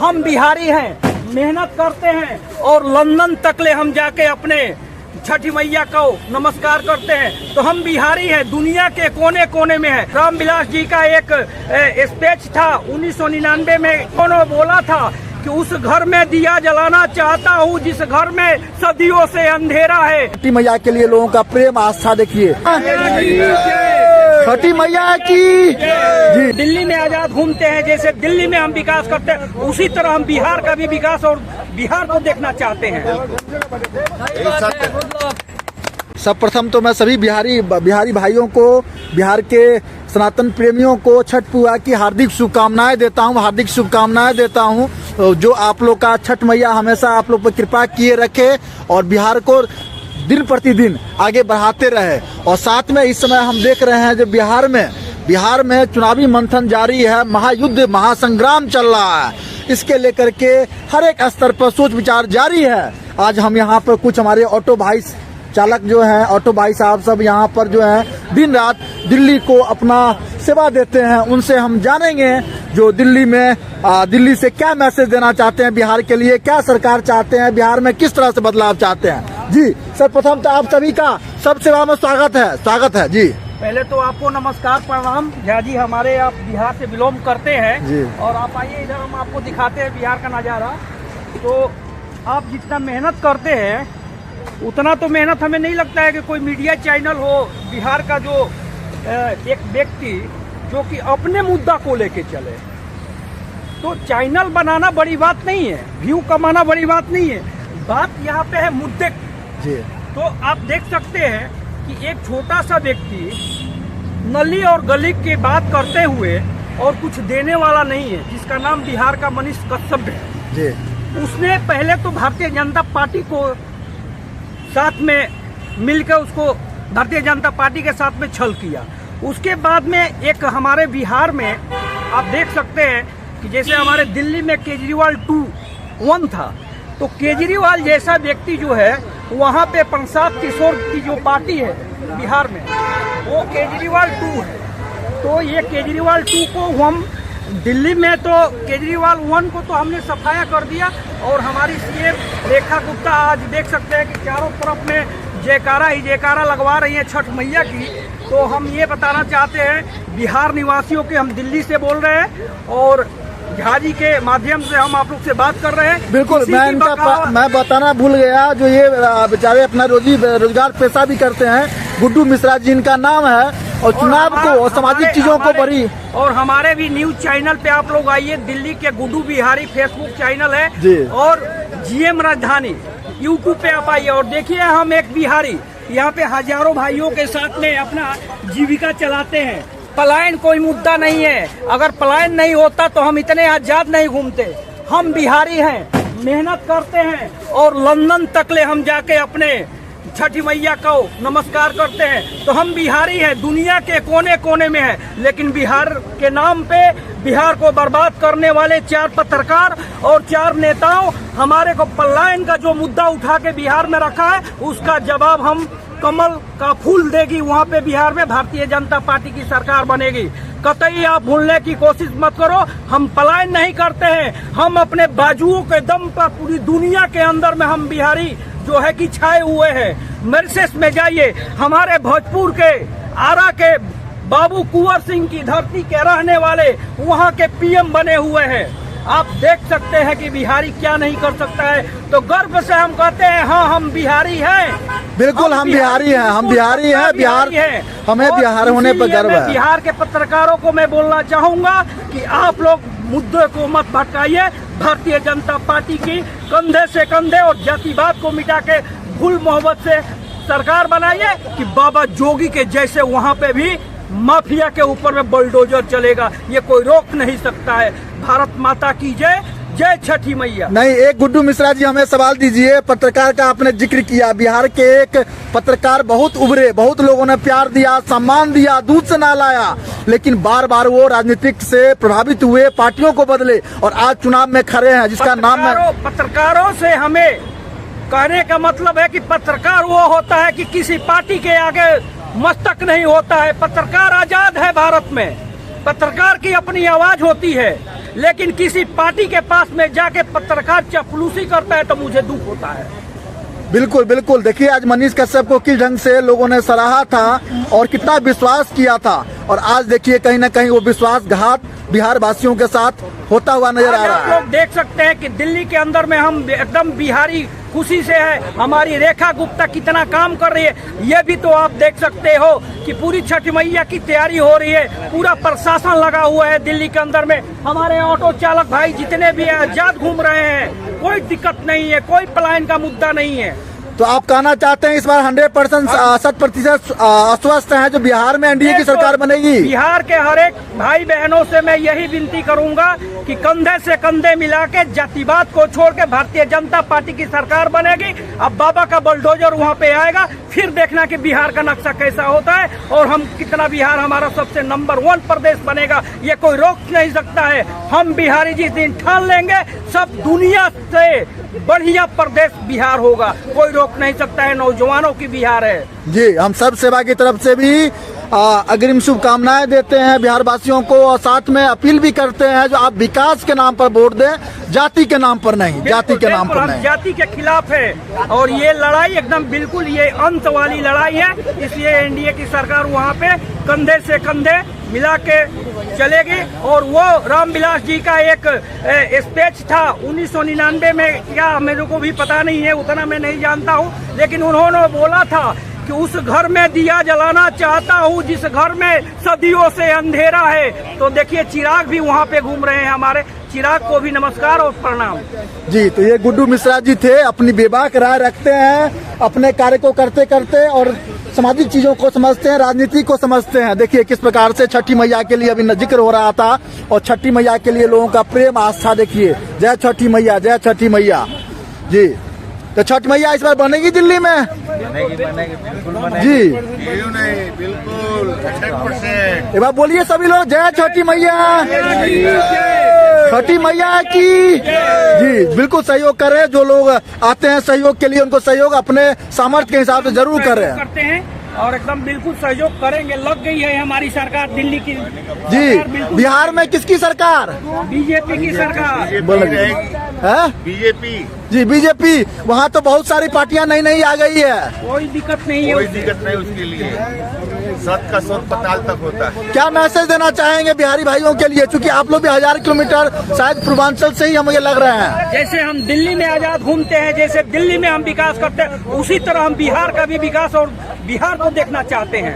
हम बिहारी हैं, मेहनत करते हैं और लंदन तक ले हम जाके अपने छठी मैया को नमस्कार करते हैं। तो हम बिहारी हैं, दुनिया के कोने कोने में है। रामविलास जी का एक स्पीच था 1999 में, उन्होंने बोला था कि उस घर में दिया जलाना चाहता हूँ जिस घर में सदियों से अंधेरा है। छठी मैया के लिए लोगों का प्रेम आस्था देखिए। छठी मैया की जी। दिल्ली में आजाद घूमते हैं, जैसे दिल्ली में हम विकास करते हैं उसी तरह हम बिहार का भी विकास और बिहार को देखना चाहते हैं। सर्वप्रथम तो मैं सभी बिहारी भाइयों को, बिहार के सनातन प्रेमियों को छठ पूजा की हार्दिक शुभकामनाएं देता हूं। जो आप लोग का छठ मैया हमेशा आप लोग पर कृपा किए रखे और बिहार को दिन प्रतिदिन आगे बढ़ाते रहे। और साथ में इस समय हम देख रहे हैं जो बिहार में चुनावी मंथन जारी है, महायुद्ध महासंग्राम चल रहा है। इसके लेकर के हर एक स्तर पर सोच विचार जारी है। आज हम यहाँ पर कुछ हमारे ऑटो भाई चालक जो हैं, ऑटो भाई साहब सब यहाँ पर जो है दिन रात दिल्ली को अपना सेवा देते हैं। उनसे हम जानेंगे जो दिल्ली से क्या मैसेज देना चाहते हैं बिहार के लिए, क्या सरकार चाहते हैं, बिहार में किस तरह से बदलाव चाहते हैं। जी सर्वप्रथम तो आप सभी का सब सेवा में स्वागत है जी। पहले तो आपको नमस्कार प्रणाम। झा जी हमारे आप बिहार से बिलोंग करते हैं जी। और आप आइए इधर, हम आपको दिखाते हैं बिहार का नज़ारा। तो आप जितना मेहनत करते हैं उतना तो मेहनत हमें नहीं लगता है कि कोई मीडिया चैनल हो बिहार का जो एक व्यक्ति जो कि अपने मुद्दा को लेके चले। तो चैनल बनाना बड़ी बात नहीं है, व्यू कमाना बड़ी बात नहीं है, बात यहाँ पे है मुद्दे जी। तो आप देख सकते हैं कि एक छोटा सा व्यक्ति नली और गली की बात करते हुए और कुछ देने वाला नहीं है, जिसका नाम बिहार का मनीष कश्यप है जी। उसने पहले तो भारतीय जनता पार्टी को साथ में मिलकर उसको भारतीय जनता पार्टी के साथ में छल किया। उसके बाद में एक हमारे बिहार में आप देख सकते हैं कि जैसे हमारे दिल्ली में केजरीवाल 2-1 था, तो केजरीवाल जैसा व्यक्ति जो है वहाँ पे प्रसाद किशोर की जो पार्टी है बिहार में वो केजरीवाल 2 है। तो ये केजरीवाल 2 को हम दिल्ली में तो केजरीवाल 1 को तो हमने सफाया कर दिया और हमारी सीएम रेखा गुप्ता आज देख सकते हैं कि चारों तरफ में जयकारा लगवा रही है छठ मैया की। तो हम ये बताना चाहते हैं बिहार निवासियों के, हम दिल्ली से बोल रहे हैं और झा जी के माध्यम से हम आप लोग से बात कर रहे हैं। बिल्कुल, मैं बताना भूल गया, जो ये बेचारे अपना रोजगार पेशा भी करते हैं, गुड्डू मिश्रा जी इनका नाम है और चुनाव को और सामाजिक चीजों को बड़ी। और हमारे भी न्यूज चैनल पे आप लोग आइए, दिल्ली के गुड्डू बिहारी फेसबुक चैनल है जी। और जीएम राजधानी यूट्यूब पे आप आइए और देखिए हम एक बिहारी यहाँ पे हजारों भाइयों के साथ में अपना जीविका चलाते हैं। पलायन कोई मुद्दा नहीं है, अगर पलायन नहीं होता तो हम इतने आजाद नहीं घूमते। हम बिहारी हैं, मेहनत करते हैं और लंदन तक ले हम जाके अपने छठी मैया को नमस्कार करते हैं। तो हम बिहारी हैं, दुनिया के कोने कोने में है, लेकिन बिहार के नाम पे बिहार को बर्बाद करने वाले 4 पत्रकार और 4 नेताओं हमारे को पलायन का जो मुद्दा उठा के बिहार में रखा है उसका जवाब हम कमल का फूल देगी। वहाँ पे बिहार में भारतीय जनता पार्टी की सरकार बनेगी। कतई आप भूलने की कोशिश मत करो, हम पलायन नहीं करते हैं, हम अपने बाजुओं के दम पर पूरी दुनिया के अंदर में हम बिहारी जो है कि छाए हुए हैं। मॉरिशस में जाइए, हमारे भोजपुर के आरा के बाबू कुंवर सिंह की धरती के रहने वाले वहाँ के पीएम बने हुए हैं। आप देख सकते हैं कि बिहारी क्या नहीं कर सकता है। तो गर्व से हम कहते हैं हाँ हम बिहारी हैं। बिल्कुल हम बिहारी हैं, बिहार हमें बिहार होने पर गर्व है। बिहार के पत्रकारों को मैं बोलना चाहूंगा कि आप लोग मुद्दे को मत भटकाइए, भारतीय जनता पार्टी की कंधे से कंधे और जातिवाद को मिटा के भूल मोहब्बत से सरकार बनाइए कि बाबा जोगी के जैसे वहाँ पे भी माफिया के ऊपर में बुलडोजर चलेगा, ये कोई रोक नहीं सकता है। भारत माता की जय, जय छठी मैया। नहीं, एक गुड्डू मिश्रा जी हमें सवाल दीजिए, पत्रकार का आपने जिक्र किया, बिहार के एक पत्रकार बहुत उभरे, बहुत लोगों ने प्यार दिया, सम्मान दिया, दूध से ना लाया, लेकिन बार बार वो राजनीतिक से प्रभावित हुए, पार्टियों को बदले और आज चुनाव में खड़े हैं जिसका नाम है। पत्रकारों से हमें कहने का मतलब है कि पत्रकार वो होता है कि किसी पार्टी के आगे मस्तक नहीं होता है। पत्रकार आजाद है भारत में, पत्रकार की अपनी आवाज होती है। लेकिन किसी पार्टी के पास में जाके पत्रकार चापलूसी करता है तो मुझे दुख होता है। बिल्कुल बिल्कुल, देखिए आज मनीष कश्यप को किस ढंग से लोगों ने सराहा था और कितना विश्वास किया था, और आज देखिए कहीं ना कहीं वो विश्वासघात बिहार वासियों के साथ होता हुआ नजर आ रहा आप है। लोग देख सकते हैं कि दिल्ली के अंदर में हम एकदम बिहारी खुशी से है। हमारी रेखा गुप्ता कितना काम कर रही है, ये भी तो आप देख सकते हो कि पूरी छठ मैया की तैयारी हो रही है, पूरा प्रशासन लगा हुआ है दिल्ली के अंदर में। हमारे ऑटो चालक भाई जितने भी हैं आजाद घूम रहे हैं, कोई दिक्कत नहीं है, कोई पलायन का मुद्दा नहीं है। तो आप कहना चाहते हैं इस बार 100% 100% आश्वस्त हैं जो बिहार में एनडीए की सरकार बनेगी? बिहार के हर एक भाई बहनों से मैं यही विनती करूंगा कि कंधे से कंधे मिला के जातिवाद को छोड़ के भारतीय जनता पार्टी की सरकार बनेगी। अब बाबा का बुलडोजर वहां पे आएगा, फिर देखना कि बिहार का नक्शा कैसा होता है और हम कितना बिहार हमारा सबसे नंबर 1 प्रदेश बनेगा, ये कोई रोक नहीं सकता है। हम बिहारी जिस दिन ठान लेंगे सब दुनिया से बढ़िया प्रदेश बिहार होगा, कोई रोक नहीं सकता है। नौजवानों की बिहार है। जी, हम सब सेवा की तरफ से भी अग्रिम शुभकामनाएं देते हैं बिहार वासियों को, और साथ में अपील भी करते हैं जो आप विकास के नाम पर वोट दें, जाति के नाम पर नहीं, जाति के नाम पर नहीं। जाति के खिलाफ है और ये लड़ाई एकदम बिल्कुल ये अंत वाली लड़ाई है, इसलिए एनडीए की सरकार वहाँ पे कंधे से कंधे मिला के चलेगी। और वो रामविलास जी का एक स्पीच था 1999 में, क्या मेरे को भी पता नहीं है, उतना मैं नहीं जानता हूँ, लेकिन उन्होंने बोला था कि उस घर में दिया जलाना चाहता हूँ जिस घर में सदियों से अंधेरा है। तो देखिए चिराग भी वहाँ पे घूम रहे हैं, हमारे चिराग को भी नमस्कार और प्रणाम। जी, तो ये गुड्डू मिश्रा जी थे, अपनी बेबाक राय रखते हैं, अपने कार्य को करते करते और सामाजिक चीजों को समझते हैं, राजनीति को समझते हैं। देखिए किस प्रकार से छठी मैया के लिए अभी जिक्र हो रहा था, और छठी मैया के लिए लोगों का प्रेम आस्था देखिए। जय छठी मैया, जय छठी मैया। जी, तो छठ मैया इस बार बनेगी दिल्ली में? बनेगी, बिल्कुल बनेगी। जी, क्यों नहीं, बिल्कुल 100%। एक बार बोलिए सभी लोग, जय छठी मैया, छठी मैया की। जी, बिल्कुल सहयोग करें, जो लोग आते हैं सहयोग के लिए उनको सहयोग अपने सामर्थ्य के हिसाब से जरूर करें। करते हैं और एकदम बिल्कुल सहयोग करेंगे। लग गई है हमारी सरकार दिल्ली की। जी, बिहार में किसकी सरकार? बीजेपी की सरकार। बीजेपी। जी, बीजेपी। वहाँ तो बहुत सारी पार्टियां नई नई आ गई है, कोई दिक्कत नहीं है, कोई दिक्कत नहीं उसके लिए, सत का सत पताल तक होता है। क्या मैसेज देना चाहेंगे बिहारी भाइयों के लिए, क्योंकि आप लोग भी 1000 किलोमीटर शायद पूर्वांचल से ही हमें लग रहे हैं। जैसे हम दिल्ली में आजाद घूमते हैं, जैसे दिल्ली में हम विकास करते हैं, उसी तरह हम बिहार का भी विकास और बिहार को देखना चाहते हैं।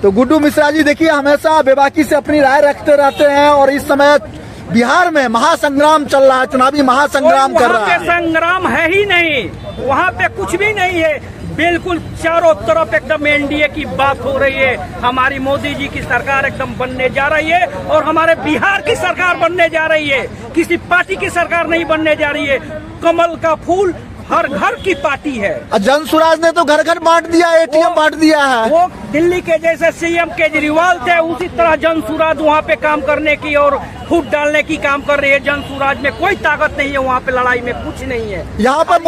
तो गुड्डू मिश्रा जी देखिए हमेशा बेबाकी से अपनी राय रखते रहते हैं, और इस समय बिहार में महासंग्राम चल रहा है, चुनावी महासंग्राम कर रहा है। संग्राम है ही नहीं, वहाँ पे कुछ भी नहीं है, बिल्कुल चारों तरफ एकदम एनडीए की बात हो रही है। हमारी मोदी जी की सरकार एकदम बनने जा रही है और हमारे बिहार की सरकार बनने जा रही है, किसी पार्टी की सरकार नहीं बनने जा रही है। कमल का फूल हर घर की पार्टी है। जन सुराज ने तो घर घर बांट दिया, एटीएम बांट दिया है। वो दिल्ली के जैसे सीएम केजरीवाल थे, उसी तरह जन सुराज वहाँ पे काम करने की और फूट डालने की काम कर रही है। जन सुराज में कोई ताकत नहीं है, वहाँ पे लड़ाई में कुछ नहीं है। यहाँ पर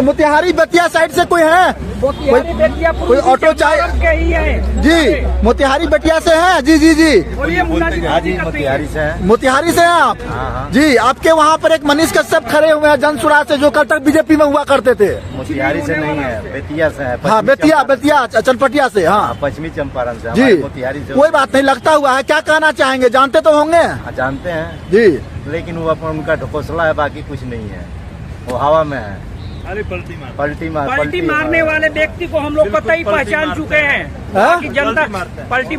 मोतिहारी बेतिया साइड से कोई है? कोई ऑटो चालक के ही है जी? मोतिहारी बेतिया से है? जी जी जी, मोतिहारी से है। मोतिहारी से हैं आप? जी, आपके वहाँ पर एक मनीष कश्यप खड़े हुए हैं जन सुराज से, जो कल तक बीजेपी में हुआ करते थे। मोतिहारी से नहीं है, बेतिया से है। हाँ, बेतिया चनपटिया से। हाँ, पश्चिमी चंपारण से। जी, मोतिहारी से कोई बात नहीं, लगता हुआ है। क्या कहना चाहेंगे, जानते तो होंगे? जानते हैं जी, लेकिन वो अपन उनका ढकोसला है, बाकी कुछ नहीं है, वो हवा में है। पलटी मारने वाले व्यक्ति को हम लोग कतई पहचान चुके हैं। बाकी जनता पलटी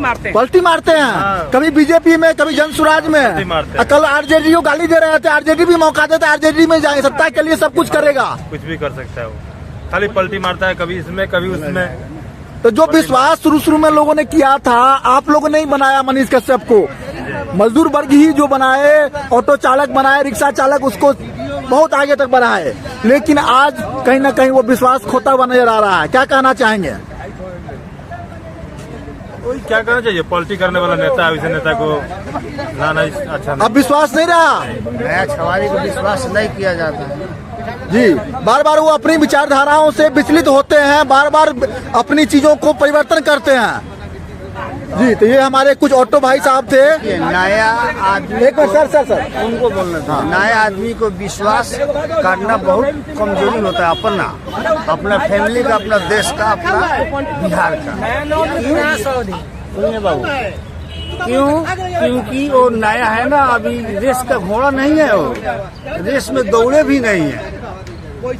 मारते हैं। हाँ। कभी बीजेपी में, कभी जन सुराज में। कल आरजेडी को गाली दे रहे थे, आरजेडी भी मौका देते, आरजेडी में जाएंगे, सत्ता के लिए सब कुछ करेगा। कुछ भी कर सकता है वो, खाली पलटी मारता है, कभी इसमें कभी उसमें। तो जो विश्वास शुरू में लोगों ने किया था, आप लोगों ने ही बनाया मनीष कश्यप को, मजदूर वर्ग ही जो बनाए, ऑटो चालक बनाए, रिक्शा चालक, उसको बहुत आगे तक बढ़ाए, लेकिन आज कहीं ना कहीं वो विश्वास खोता हुआ नजर आ रहा है। क्या कहना चाहेंगे? क्या करना चाहिए, पॉलिटी करने वाला नेता है, वैसे नेता को लाना अच्छा नहीं। अब विश्वास नहीं रहा, नया छवारी को विश्वास नहीं किया जाता है। जी, बार बार वो अपनी विचारधाराओं से विचलित होते हैं, बार बार अपनी चीजों को परिवर्तन करते हैं। जी, तो ये हमारे कुछ ऑटो भाई साहब थे। ये नया आदमी एक मिनट सर उनको बोलना था। नए आदमी को विश्वास करना बहुत कमजोरी होता है, अपना फैमिली का, अपना देश का, अपना बिहार का। सुनिए बाबू, क्योंकि वो नया है ना, अभी रेस का घोड़ा नहीं है, वो रेस में दौड़े भी नहीं है,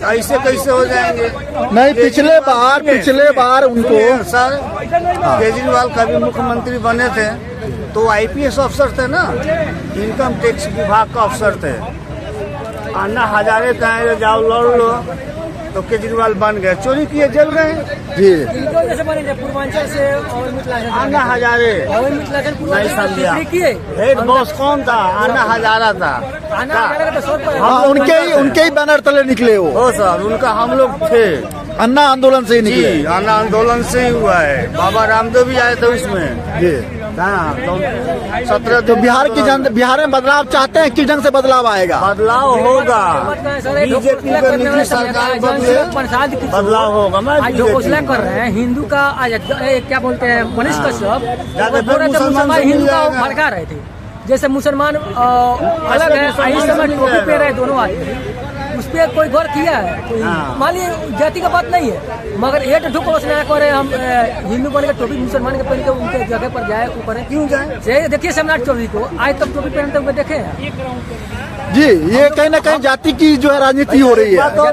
ऐसे कैसे हो जाएंगे? नहीं, पिछले बार उनको सर केजरीवाल कभी मुख्यमंत्री बने थे तो आईपीएस अफसर थे ना, इनकम टैक्स विभाग का अफसर थे। अन्ना हजारे कहे जाओ लड़ लो, तो केजरीवाल बन गए, चोरी किए जेल गए। जी, पूर्वांचल से और अन्ना हजारे नहीं समझा, हेड बॉस कौन था? अन्ना हजारा था। हाँ, उनके ही बैनर तले निकले वो। हो सर, उनका हम लोग थे, अन्ना आंदोलन से ही निकले। जी, अन्ना आंदोलन से ही हुआ है। बाबा रामदेव भी आए थे उसमें। जी, हाँ, तो 17 तो बिहार में बदलाव चाहते हैं, किस ढंग से बदलाव आएगा? बदलाव होगा, बीजेपी का नीतीश सरकार बदले, बदलाव होगा। मैं आज जो घोषणा कर रहे हैं हिंदू का, आज क्या बोलते हैं मनीष कश्यप, मुसलमान हिंदू का भड़का रहे थे। जैसे मुसलमान अलग है, इस समय टोपी पे रहे दोनों आदमी, उस पर कोई गौर किया है? कोई मान लीजिए जाति का बात नहीं है, मगर एक ढुक घोषणा करे हम हिंदू बन के टोपी मुसलमान के पहन के उनके जगह पर जाए, ऊपर क्यों जाए? देखिए सम्राट चौधरी को आज तक टोपी पहनते हुए देखे हैं। जी, ये कहीं ना कहीं जाति की जो है राजनीति हो रही है। राहुल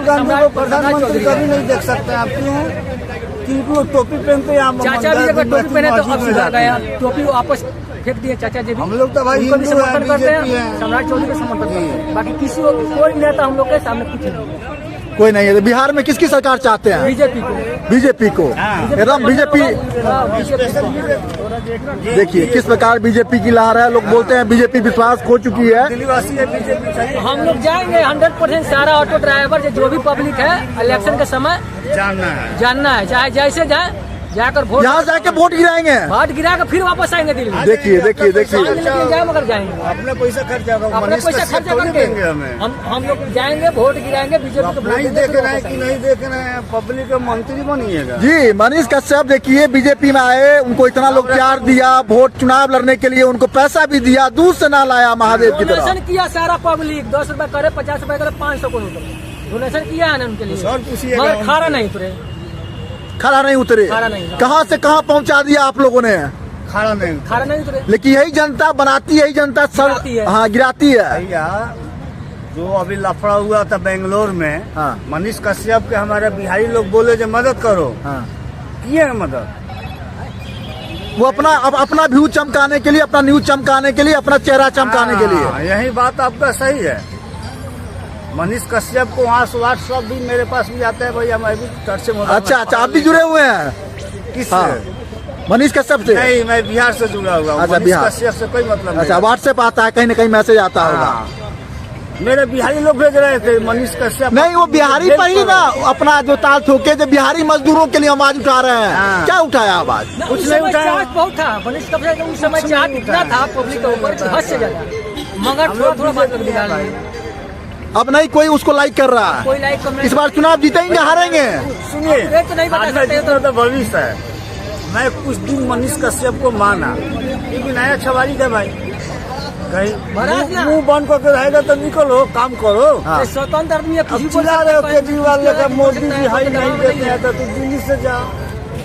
गांधी को प्रधानमंत्री कभी नहीं देख सकते आप, क्यों? क्योंकि टोपी पहनते हैं। चाचा भी अगर टोपी पहने तो अब सुधर गया, टोपी वापस फेंक दिए चाचा जी भी। हम लोग तो भाई उनको भी हिंदू समर्थन हैं, करते हैं, बीजेपी सम्राट चौधरी का समर्थन करते हैं। बाकी किसी को कोई नेता हम लोग के सामने कुछ नहीं, कोई नहीं है। तो बिहार में किसकी सरकार चाहते हैं? बीजेपी को एकदम बीजेपी। देखिए किस प्रकार बीजेपी की लहर है, लोग बोलते हैं बीजेपी विश्वास खो चुकी है। दिल्लीवासी है, बीजेपी चाहिए। हम लोग जाएंगे 100%। सारा ऑटो ड्राइवर जो भी पब्लिक है इलेक्शन के समय जानना है, चाहे जैसे जाए, जाकर वोट, यहाँ जाके वोट गिराएंगे, वोट गिरा कर फिर वापस आएंगे दिल्ली। देखिए जाए मगर जाएंगे, अपने पैसा खर्चा अपना पैसा खर्चा करके हम लोग जाएंगे, वोट गिराएंगे, बीजेपी को नहीं देख रहे हैं कि नहीं देख रहे हैं, पब्लिक का मंत्री बनिएगा। जी, मनीष कश्यप देखिए बीजेपी में आए, उनको इतना लोग प्यार दिया, वोट चुनाव लड़ने के लिए उनको पैसा भी दिया, दूर से ना लाया महादेव की तरह। डोनेशन किया सारा पब्लिक, 10 रुपए करे, 50 रुपए करे, 500 को डोनेशन किया है ना उनके लिए, मगर खारा नहीं तुरे, खड़ा नहीं उतरे। कहाँ से कहाँ पहुँचा दिया आप लोगों ने? खड़ा नहीं उतरे। लेकिन यही जनता बनाती है, यही जनता गिराती है। हाँ गिराती है। भैया जो अभी लफड़ा हुआ था बेंगलोर में, हाँ। मनीष कश्यप के हमारे बिहारी लोग बोले जो मदद करो, हाँ। किए है मदद। वो अपना व्यू चमकाने के लिए, अपना न्यूज चमकाने के लिए, अपना चेहरा चमकाने के लिए। यही बात आपका सही है। मनीष कश्यप को वहाँ व्हाट्सएप भी मेरे पास भी आता है, भैया मैं भी चर्चे में। अच्छा, आप भी जुड़े हुए हैं? किससे? हाँ। मनीष कश्यप से? नहीं, मैं बिहार से जुड़ा हुआ हूँ। अच्छा, मनीष बिहार कश्यप से कोई मतलब नहीं। अच्छा, व्हाट्सएप आता है, कहीं ना कहीं मैसेज आता होगा। मेरे बिहारी लोग भेज रहे थे मनीष कश्यप। नहीं, वो बिहारी पर ही ना अपना जो ताल ठोके, जो बिहारी मजदूरों के लिए आवाज उठा रहे हैं। हाँ। क्या उठाया आवाज? कुछ नहीं उठाया, बहुत था मनीष कश्यप उस समय, चार्ज इतना था पब्लिक के ऊपर हद से ज्यादा, मगर थोड़ा बात कर दिया। अब नहीं कोई उसको लाइक कर रहा है। कोई लाइक कमेंट। इस बार चुनाव जीतेंगे हारेंगे? सुनिए, तो नहीं बता सकते, तो भविष्य है। मैं कुछ दिन मनीष कश्यप को माना, क्योंकि नया छवारी का भाई, कहीं मुंह बंद करके रहेगा तो निकलो, काम करो। स्वतंत्र आदमी है, किसी को चिल्ला रहे हो केजरीवाल लेकर, मोदी जी हाई नहीं देते हैं तो दिल्ली से जाओ।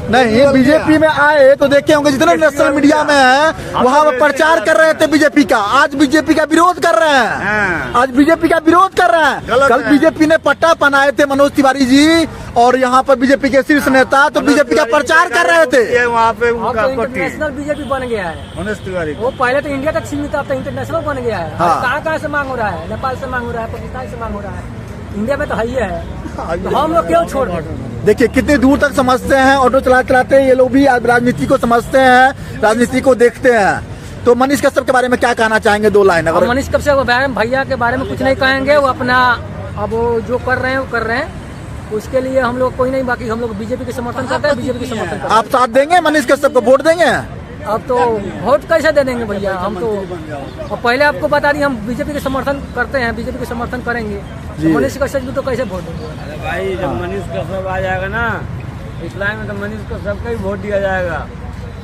नहीं, बीजेपी में आए तो देखे होंगे जितने नेशनल मीडिया में है वहाँ वो प्रचार कर रहे थे बीजेपी का, आज बीजेपी का विरोध कर रहे हैं। आज बीजेपी का विरोध कर रहे हैं। कल बीजेपी ने पट्टा पहनाए थे मनोज तिवारी जी, और यहाँ पर बीजेपी के शीर्ष नेता तो बीजेपी का प्रचार कर रहे थे। वहाँ पे इंटरनेशनल बीजेपी बन गया है मनोज तिवारी। वो पहले तो इंडिया तक सीमित, अब तो इंटरनेशनल बन गया है। कहाँ से मांग हो रहा है? नेपाल से मांग हो रहा है, पाकिस्तान से मांग हो रहा है, इंडिया में तो है ही है। तो हम लोग क्यों छोड़ दें? देखिए कितनी दूर तक समझते हैं, ऑटो चलाते ये लोग भी राजनीति को समझते हैं, राजनीति को देखते हैं। तो मनीष कश्यप के बारे में क्या कहना चाहेंगे? 2 लाइन अगर। मनीष कश्यप भैया के बारे में कुछ नहीं कहेंगे, वो अपना अब वो जो कर रहे हैं वो कर रहे हैं, उसके लिए हम लोग कोई नहीं, बाकी हम लोग बीजेपी के समर्थन करते हैं, बीजेपी के समर्थन करते हैं। आप साथ देंगे मनीष कश्यप को, वोट देंगे? अब तो वोट कैसे दे देंगे भैया, हम तो और पहले आपको बता दी हम बीजेपी के समर्थन करते हैं, बीजेपी के समर्थन करेंगे। तो मनीष कश्यप भी तो कैसे वोट देंगे? भाई जब मनीष कश्यप आ जाएगा ना इस लाइन में तो मनीष को सबका ही वोट दिया जाएगा,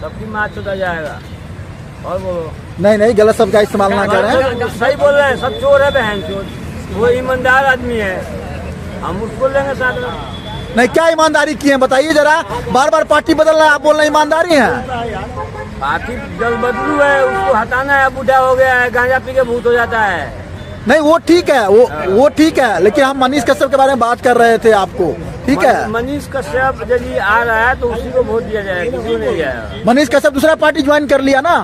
सबकी मात चुका जाएगा। और बोलो। नहीं गलत शब्द का इस्तेमाल ना करें। सही बोल रहे हैं, सब चोर है बहन चोर, वो ईमानदार आदमी है, हम उसको लेंगे साथ में। नहीं, क्या ईमानदारी की है बताइए जरा। बार बार पार्टी बदल रहा है, आप बोल रहे हैं ईमानदारी है। पार्टी जल बदलू है, उसको हटाना है, बूढ़ा हो गया है, गांजा पी के भूत हो जाता है। नहीं वो ठीक है, वो ठीक है, लेकिन हम मनीष कश्यप के बारे में बात कर रहे थे आपको, ठीक है। मनीष कश्यप यदि आ रहा है तो उसी को वोट दिया जाएगा, किसी को नहीं जाएगा। मनीष कश्यप दूसरा पार्टी ज्वाइन कर लिया ना,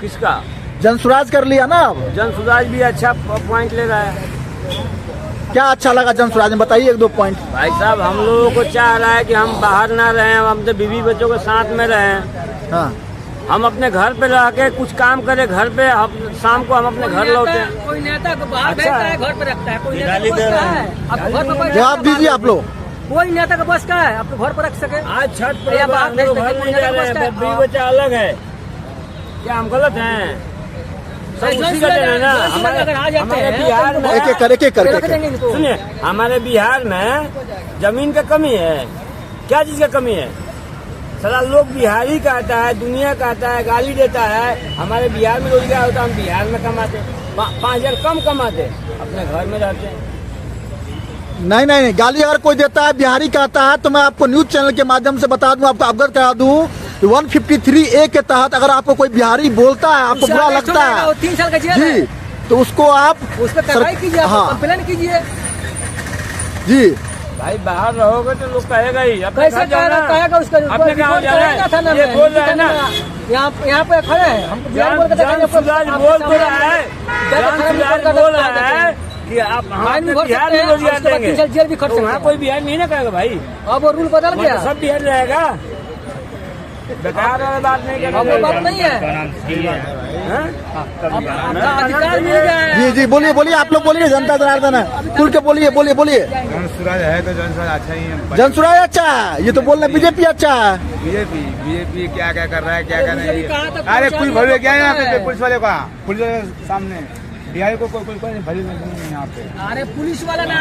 किसका? जनसुराज कर लिया ना। अब जनसुराज भी अच्छा पॉइंट ले रहा है। क्या अच्छा लगा जनसुराज में, बताइए 1-2 पॉइंट। भाई साहब, हम लोगों को चाह रहा है कि हम बाहर ना रहें, हम अपने बीवी बच्चों के साथ में रहें। हाँ, हम अपने घर पे रह के कुछ काम करें घर पे, शाम को हम अपने घर लौटे। कोई नेता को बाहर भेजता है, घर पे रखता है, कोई नेता को बस का है आप घर पे जवाब दीजिए आप लोग। कोई नेता का बस का है आपको घर पर रख सके। आज छठ पर या बाहर भेज घर नहीं जा रहे हैं, बीवी बच्चा अलग है, क्या हम गलत हैं? सब उसी का देना है ना। हमारे बिहार में एक एक करके सुनिए, हमारे बिहार में जमीन का कमी है, क्या चीज का कमी है? सारा लोग बिहारी कहता है, दुनिया कहता है, गाली देता है। हमारे बिहार में रोजगार होता है, हम बिहार में कमाते 5,000 कम कमाते, अपने घर में रहते हैं। नहीं, गाली अगर कोई देता है, बिहारी कहता है, तो मैं आपको न्यूज चैनल के माध्यम से बता दूं, आपको अवगत करा दूं, 153A के तहत अगर आपको कोई बिहारी बोलता है, आपको बुरा लगता है 3 साल का जेल है। जी, तो उसको आप उस पर कार्रवाई कीजिए, हाँ कंप्लेन कीजिए। जी, भाई बाहर रहोगे तो लोग कहेगा ही, अपने कैसे घर जाना, कहेगा उसका अपने गाँव जाना है, ये बोल रहा है ना। यहाँ पे खड़े हैं हम जान सुराज बोल तो रहा है, जान सुराज बोल रहा है कि आप बिहार में रोजगार देंगे, जेल भी खट तो सकते वहाँ हैं। कोई बिहार नहीं ना कहेगा भाई। अब वो रूल बदल गया, सब बिहार रहेगा, बेकार वाला बात नहीं अब वो बात नहीं है। अपना अधिकार मिल गया है। जी, बोलिए आप लोग बोलिए, जनता जनार्दन है, खुल के बोलिए। जनसुराज है तो जनसुराज अच्छा ही है। जनसुराज अच्छा है, ये तो बोल रहे बीजेपी अच्छा है। बीजेपी क्या कर रहा है, क्या नहीं। कहा अरे कुछ भले क्या है यहाँ पे, पुलिस वाले का, पुलिस वाले सामने बिहारी को कोई भले नहीं है यहाँ पे। अरे पुलिस वाला ना,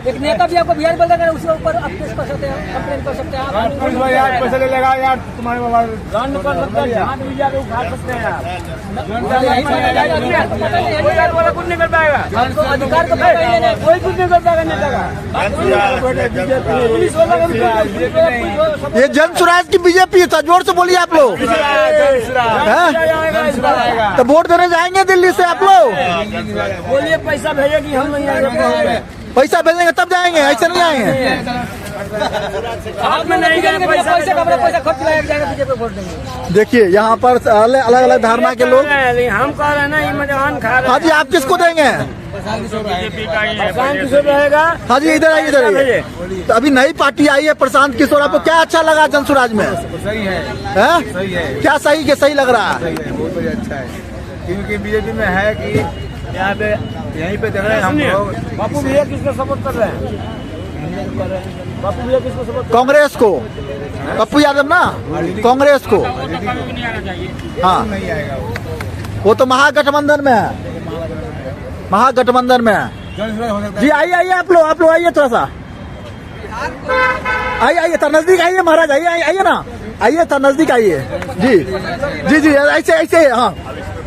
एक नेता भी आपको बिहार बोल रहा है, उसके ऊपर आप केस कर सकते हैं, कंप्लेन कर सकते हैं आप। पुलिस वाले यार पैसे ले लेगा यार, तुम्हारे बाबा दंड कर सकते हैं, हाथ भी जाके उठा सकते हैं आप। कोई यार वाला कुछ नहीं कर पाएगा, अधिकार को पता ही नहीं। कोई कुछ नहीं कर पाएगा नेता का। पुलिस वाला का ये जनसुराज की बीजेपी था, जोर से बोलिए आप लोग। तो वोट देने जाएंगे दिल्ली से आप लोग? बोलिए पैसा भेजेगी, हम नहीं आएंगे। पैसा भेजेंगे तब जाएंगे, ऐसे नहीं आएंगे। हाथ में नहीं गए पैसा खर्च जाएगा, बीजेपी वोट देंगे। देखिए यहाँ पर अलग अलग धारणा के लोग। हम कह रहे हैं ना, ईमान खा रहे हैं। हाँ जी, आप किसको देंगे? प्रशांत किशोर रहेगा। हाँ जी, इधर आइए। तो अभी नई पार्टी आई है प्रशांत किशोर, आपको क्या अच्छा लगा जनसुराज में? सही है, हैं? सही है। क्या सही लग रहा है? बहुत बढ़िया, अच्छा है, क्योंकि बीजेपी में है कि यहाँ पे यहीं पे देख रहे हैं हम लोग। बापू भैया किसको सपोर्ट कर रहे हैं? बापू भैया किसको सपोर्ट? कांग्रेस को, पप्पू यादव ना, कांग्रेस को। हाँ, नहीं आएगा वो तो महागठबंधन में है, महागठबंधन में है। जी आइए आप लोग आइए, थोड़ा सा आइए, थोड़ा नजदीक आइए महाराज, आइए ना, आइए थोड़ा नजदीक आइए। जी ऐसे हाँ।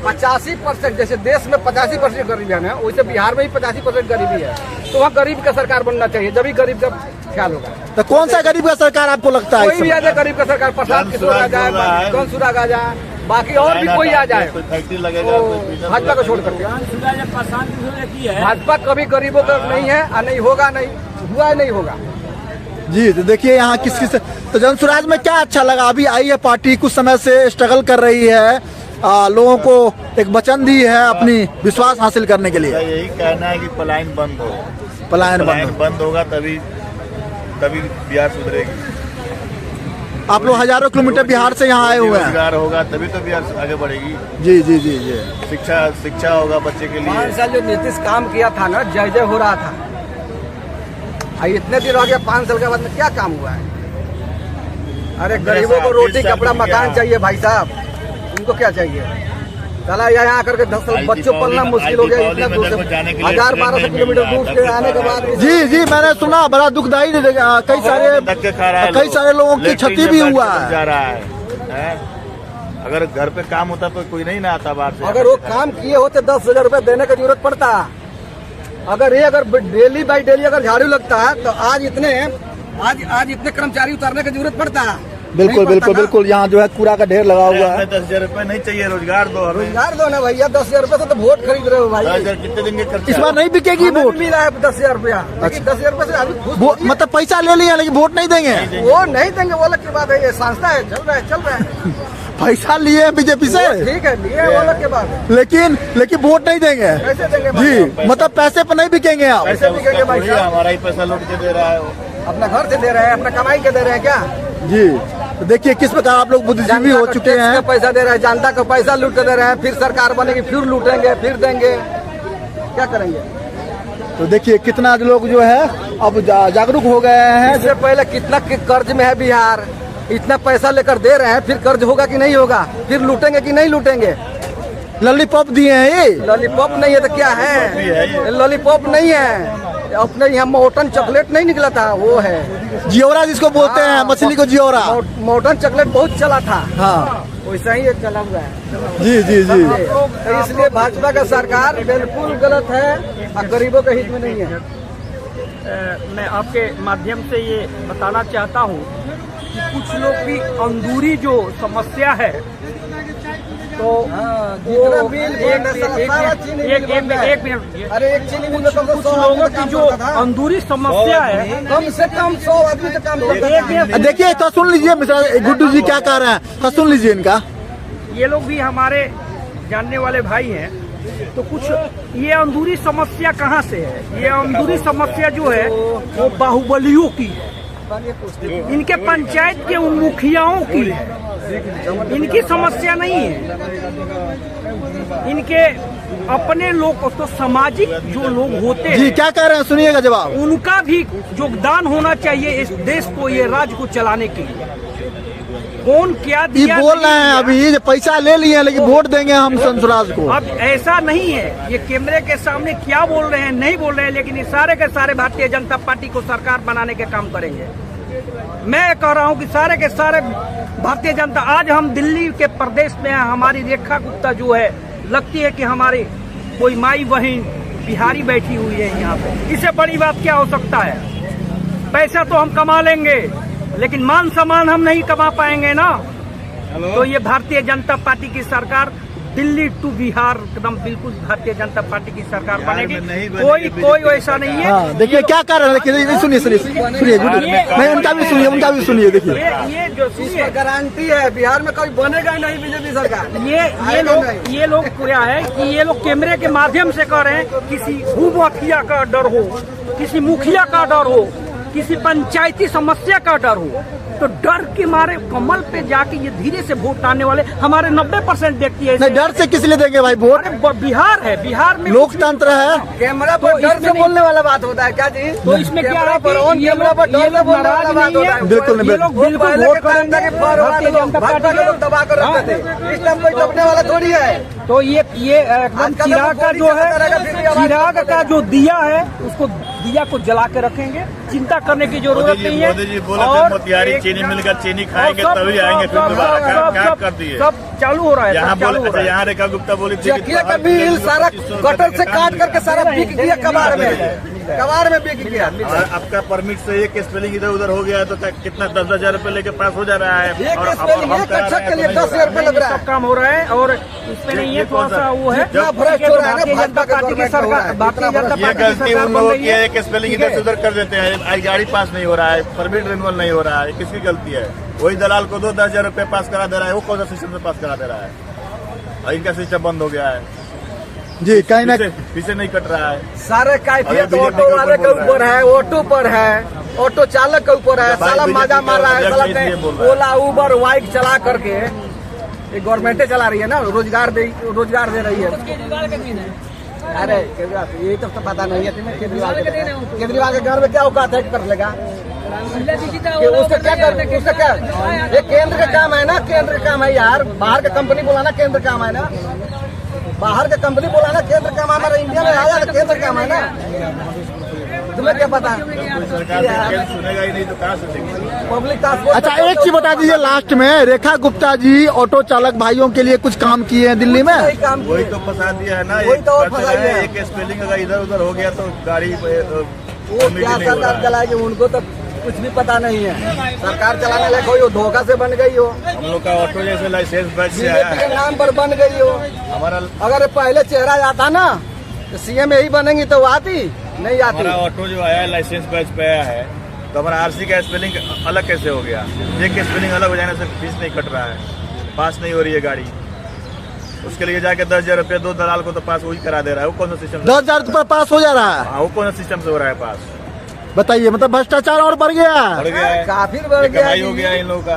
85% जैसे देश में 85% गरीबी है, वैसे बिहार में भी 85% गरीबी है। तो वहाँ गरीब का सरकार बनना चाहिए, जब भी गरीब का ख्याल होगा। तो कौन सा गरीब का सरकार आपको लगता है? कोई भी आ जाए गरीब का सरकार, प्रशांत किशोर आ जाए, जनसुराज आ जाए, बाकी और भी कोई आ जाए, भाजपा को छोड़ करके। भाजपा कभी गरीबों का नहीं है और नहीं होगा, नहीं हुआ, नहीं होगा। जी, तो देखिए यहाँ किस तो जनसुराज में क्या अच्छा लगा? अभी आई है पार्टी, कुछ समय से स्ट्रगल कर रही है, लोगों को एक वचन दी है अपनी विश्वास हासिल करने के लिए। यही कहना है कि पलायन बंद हो, पलायन बंद होगा तभी बिहार सुधरेगी। आप लोग हजारों किलोमीटर बिहार से यहाँ आए हुए हैं। रोजगार होगा तभी तो बिहार आगे बढ़ेगी। जी। शिक्षा होगा बच्चे के लिए। 5 साल जो नीतीश काम किया था ना, जय हो रहा था। इतने दिन हो गया, 5 साल के बाद में क्या काम हुआ है? अरे गरीबों को रोटी कपड़ा मकान चाहिए भाई साहब, उनको क्या चाहिए? चला यहाँ आकर के 10 बच्चों पलना मुश्किल हो गया, इतना दूर से 1000-1200 किलोमीटर दूर से आने के बाद। जी जी, मैंने सुना बड़ा दुखदायी, कई सारे लोगों की क्षति भी हुआ जा रहा है। अगर घर पे काम होता तो कोई नहीं ना आता बाहर से। अगर वो काम किए होते 10,000 रुपए देने की जरूरत पड़ता। अगर डेली बाई डेली अगर झाड़ू लगता है तो आज इतने कर्मचारी उतारने की जरूरत पड़ता। बिल्कुल बिल्कुल बिल्कुल, यहाँ जो है कूड़ा का ढेर लगा हुआ है। 10,000 रुपए नहीं चाहिए, रोजगार दो हमें। रोजगार दो ना भैया, 10,000 रुपए से तो वोट खरीद रहे हो भाई। 10,000 कितने दिन के खर्चा? इस बार नहीं बिकेगी वोट। मिला है 10,000 रुपया, लेकिन 10,000 रुपए से अभी मतलब पैसा ले लिया लेकिन वोट नहीं देंगे। वो नहीं देंगे, वो अलग की बात है। ये संस्था है, चल रहा है। पैसा लिए बीजेपी से, ठीक है, लिए वो अलग की बात है, लेकिन वोट नहीं देंगे। कैसे देंगे जी, मतलब पैसे पर नहीं बिकेंगे आप। कैसे बिकेंगे भाई साहब? हमारा ही पैसा लूट के दे रहा है, अपना घर से दे रहे हैं, अपना कमाई के दे रहे हैं क्या? जी, तो देखिए किस प्रकार आप लोग बुद्धिजीवी हो चुके हैं। पैसा दे रहे हैं, जनता को पैसा लूट के दे रहे हैं, फिर सरकार बनेगी, फिर लूटेंगे, फिर देंगे, क्या करेंगे? तो देखिए कितना लोग जो है अब जागरूक हो गए हैं। इससे पहले कितना कर्ज में है बिहार, इतना पैसा लेकर दे रहे हैं, फिर कर्ज होगा कि नहीं होगा, फिर लूटेंगे कि नहीं लूटेंगे? लॉलीपॉप दिए हैं ये। लॉलीपॉप नहीं है तो क्या है? लॉलीपॉप नहीं है, अपने यहाँ मोटन चॉकलेट नहीं निकला था, वो है जियोरा जिसको बोलते हैं, मछली को जियोरा। मोटन चॉकलेट बहुत चला था, हाँ वैसा ही एक चला हुआ है। जी जी जी, तो इसलिए भाजपा का सरकार बिल्कुल गलत है और गरीबों के हित में नहीं है। मैं आपके माध्यम से ये बताना चाहता हूँ कि कुछ लोग की अंदरूनी जो समस्या है, तो जितना बिल एक मिनट, अरे एक चीनी मिल में कम से कुछ लोगों की जो अंदरूनी समस्या है, कम से कम 100 आदमी तो काम करता है। देखिए तो सुन लीजिए मिस्टर गुड्डू जी क्या कह रहे हैं, तो सुन लीजिए इनका। ये लोग भी हमारे जानने वाले भाई हैं। तो कुछ ये अंदरूनी समस्या कहाँ से है? ये अंदरूनी समस्या जो है वो बाहुबलियों की है, इनके पंचायत के उन मुखियाओं की है, इनकी समस्या नहीं है। इनके अपने लोग, तो सामाजिक जो लोग होते हैं, जी क्या कह रहे हैं सुनिएगा जवाब। उनका भी योगदान होना चाहिए इस देश को, ये राज्य को चलाने के लिए। कौन क्या दिया बोल रहे हैं अभी ये पैसा ले लिए लेकिन वोट देंगे हम संसराज को। अब ऐसा नहीं है, ये कैमरे के सामने क्या बोल रहे हैं नहीं बोल रहे हैं, लेकिन ये सारे के सारे भारतीय जनता पार्टी को सरकार बनाने के काम करेंगे। मैं कह रहा हूं कि सारे के सारे भारतीय जनता, आज हम दिल्ली के प्रदेश में हैं, हमारी रेखा गुप्ता जो है, लगती है कि हमारी कोई माई बहन बिहारी बैठी हुई है यहाँ पे। इससे बड़ी बात क्या हो सकता है? पैसा तो हम कमा लेंगे लेकिन मान सम्मान हम नहीं कमा पाएंगे ना। तो ये भारतीय जनता पार्टी की सरकार दिल्ली टू बिहार एकदम बिल्कुल भारतीय जनता पार्टी की सरकार बनेगी, कोई वैसा नहीं है। हाँ, देखिए क्या कर रहे हैं, देखिए सुनिए नहीं उनका भी सुनिए देखिए। ये जो गारंटी है बिहार में कभी बनेगा ही नहीं बीजेपी सरकार। ये लोग क्या है कि ये लोग कैमरे के माध्यम से कह रहे हैं किसी भूमाफिया का डर हो, किसी मुखिया का डर हो, किसी पंचायती समस्या का डर हो, तो डर के मारे कमल पे जाके ये धीरे से वोट आने वाले हमारे 90% देखती है। नहीं डर से किस लिए देंगे भाई वोट? बिहार है, बिहार में लोकतंत्र है। कैमरा पर डर से बोलने वाला बात होता है क्या जी? तो इसमें क्या है पर ऑन कैमरा पर डर से बोलने वाला बात होता है। बिल्कुल नहीं, ये लोग बिल्कुल वोट करेंगे, भारतीय जनता पार्टी को दबा कर रखते थे। इस टाइम कोई दबने वाला थोड़ी है। तो ये एकदम चिराग का जो है, चिराग का जो दिया है उसको दिया को जला के रखेंगे, चिंता करने की जरूरत नहीं है। मोदी जी बोले थे मोतिहारी चीनी मिलकर चीनी खाएंगे तभी आएंगे, फिर कर दिए। सब चालू हो रहा है, यहाँ चालू हो रहा है। यहाँ रेखा गुप्ता बोली थी जकिया का मिल सारा कटर से काट करके सारा बिक गया कबाड़ में बिक गया। आपका परमिट से एक स्पेलिंग इधर उधर हो गया है तो कितना 10,000 रुपए लेके पास हो जा रहा है। एक अच्छा के लिए 10,000 रुपए लग रहा है। सब काम हो रहा है और इसमें नहीं है, थोड़ा सा वो है भ्रष्ट हो रहा है ना भारतीय जनता पार्टी की सरकार, भारतीय जनता ये पार्टी की गलती सरकार उन बन लोगों रही की है है। कि स्पेलिंग इधर से उधर कर देते हैं, गाड़ी पास नहीं हो रहा है, परमिट रिन्यूअल नहीं हो रहा है, किसकी गलती है? वही दलाल को 10,000 रुपए पास करा दे रहा है, वो कौन सा सिस्टम से पास करा दे रहा है? और इनका सिस्टम बंद हो गया है जी, कहीं ना पीछे नहीं कट रहा है। सारे कैफियत ऑटो वाले के ऊपर है, ऑटो पर है, ऑटो चालक के ऊपर है। साला मजा मार रहा है, साला ओला उबर बाइक चला करके ये गवर्नमेंटे चला रही है ना, रोजगार दे रही है। अरे ये तो पता नहीं है तुम्हें, केजरीवाल के घर में क्या औकात है कर लेगा? उसका क्या ये केंद्र का काम है ना, केंद्र का काम है यार, बाहर का कंपनी बुलाना केंद्र काम है ना। बाहर के कंपनी बोला ना केंद्र का हमारा इंडिया में आया तो केंद्र का है ना, तुम्हें क्या पता? सरकार सुनेगा ही नहीं तो कहाँ सुनेगी? Public transport. अच्छा एक चीज बता दीजिए लास्ट में, रेखा गुप्ता जी ऑटो चालक भाइयों के लिए कुछ काम किए हैं दिल्ली में? वही तो फंसा दिया है ना, वही तो और एक फंसाई है। एक स्पेलिंग अगर इधर उधर हो गया तो गाड़ी वो क्या सरकार चलाएगी, उनको तो कुछ भी पता नहीं है। सरकार चलाने लायक हो, धोखा से बन गई हो, हम लोग का ऑटो जैसे लाइसेंस बैच से आया बीजेपी है के नाम पर बन गई हो। हमारा अगर पहले चेहरा आता ना तो सीएम यही बनेंगी तो वो आती नहीं आती। हमारा ऑटो जो आया है लाइसेंस बैच पे आया है, तो हमारा आरसी का स्पेलिंग अलग कैसे हो गया? एक के स्पेलिंग अलग हो जाने से फीस नहीं कट रहा है, पास नहीं हो रही है गाड़ी। उसके लिए जाके 10,000 रुपये दो दलाल को तो पास वही करा दे रहा है। वो कौन सा सिस्टम? 10,000 रुपये पास हो जा रहा है। हाँ, वो कौन सा सिस्टम से हो रहा है पास? बताइए, मतलब भ्रष्टाचार और बढ़ गया। बढ़ गया है, काफी बढ़ गया कमाई हो गया है इन लोगों का।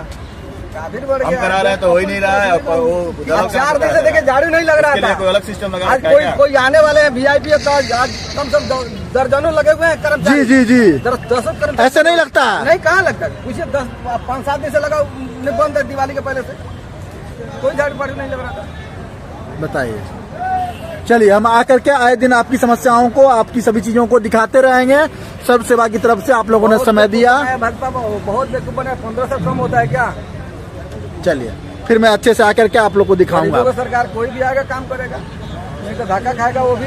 काफी बढ़ हम गया। करा रहे हैं तो हो ही नहीं रहा है। और वो दलाल 4 दिन से देखिए झाड़ू नहीं लग रहा उसके लिए था। कोई अलग सिस्टम लगा आज रखा है क्या? कोई आने वाले हैं VIP का, आज कम से कम दर्जनों लगे हुए हैं जी कर्मचारी। जी जी, 10 कर्मचारी। ऐसे नहीं लगता है? नहीं, कहाँ लगता है? पूछिए 5-7 दिन से लगा बंद है, दिवाली के पहले से कोई झाड़ू पाड़ू नहीं लग रहा था। बताइए। चलिए, हम आकर के आए दिन आपकी समस्याओं को, आपकी सभी चीजों को दिखाते रहेंगे। सब सेवा की तरफ से आप लोगों ने समय दिया। भाजपा बहुत बेवकूफ बना है, 15 से कम होता है क्या? चलिए, फिर मैं अच्छे से आकर के आप लोग को दिखाऊंगा। गरीबों को सरकार कोई भी आएगा काम करेगा, नहीं तो धक्का खाएगा वो भी।